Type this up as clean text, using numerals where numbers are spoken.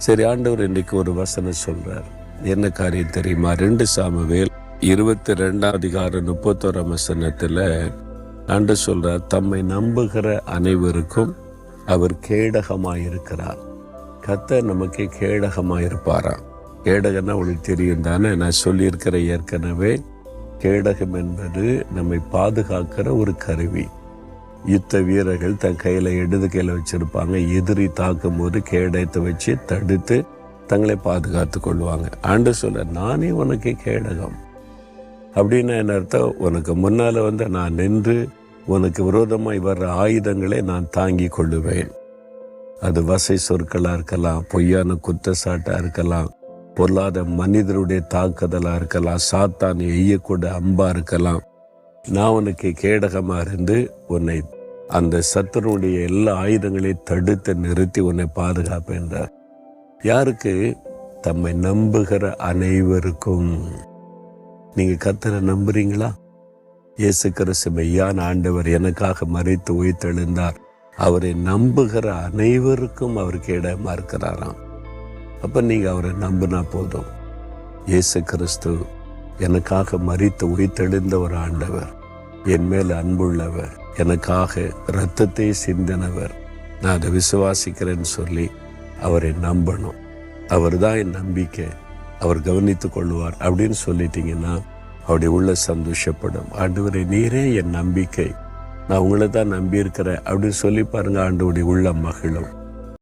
சரி, ஆண்டவர் இன்றைக்கு ஒரு வசனம் சொல்றார். என்ன காரியம் தெரியுமா? 2 சாமுவேல் 22:31 ஆண்டவர் சொல்றார், தம்மை நம்புகிற அனைவருக்கும் அவர் கேடகமாயிருக்கிறார். கர்த்தர் நமக்கு கேடகமாயிருப்பாராம். கேடகன்னா உங்களுக்கு தெரியும் தானே? நான் சொல்லியிருக்கிற ஏற்கனவே, கேடகம் என்பது நம்மை பாதுகாக்கிற ஒரு கருவி. யுத்த வீரர்கள் தன் கையில் இடது கையில் வச்சிருப்பாங்க. எதிரி தாக்கும் போது கேடயத்தை வச்சு தடுத்து தங்களை பாதுகாத்து கொள்வாங்க. ஆண்டவர் சொல்ல, நானே உனக்கு கேடகம். அப்படின்னு என்ன அர்த்தம்? உனக்கு முன்னால் நான் நின்று உனக்கு விரோதமாய் வர்ற ஆயுதங்களை நான் தாங்கி கொள்ளுவேன். அது வசை சொற்களாக இருக்கலாம், பொய்யான குற்றச்சாட்டாக இருக்கலாம், பொல்லாத மனிதருடைய தாக்குதலாக இருக்கலாம், சாத்தான் எய்யக்கூட அம்பா இருக்கலாம். நான் உனக்கு கேடகமாக இருந்து உன்னை அந்த சத்துருடைய எல்லா ஆயுதங்களையும் தடுத்து நிறுத்தி உன்னை பாதுகாப்பேன்றார். யாருக்கு? தம்மை நம்புகிற அனைவருக்கும். நீங்க கர்த்தரை நம்புறீங்களா? இயேசு கிறிஸ்து மெய்யான ஆண்டவர், எனக்காக மரித்து உயிர்த்தெழுந்தார். அவரை நம்புகிற அனைவருக்கும் அவர் கேடகமா இருக்கிறாராம். அப்ப நீங்க அவரை நம்பினா போதும். இயேசு கிறிஸ்து எனக்காக மரித்து உயிர்த்தெழுந்த ஒரு ஆண்டவர், என் மேல் அன்புள்ளவர், எனக்காக இரத்தத்தை சிந்தினவர், நான் அதை விசுவாசிக்கிறேன்னு சொல்லி அவரை நம்பணும். அவர் தான் என் நம்பிக்கை, அவர் கவனித்து கொள்வார் அப்படின்னு சொல்லிட்டீங்கன்னா அவருடைய உள்ள சந்தோஷப்படும். ஆண்டவரே, நீரே என் நம்பிக்கை, நான் உங்களை தான் நம்பியிருக்கிறேன் அப்படின்னு சொல்லி பாருங்க, ஆண்டவருடைய உள்ள மகிழும்.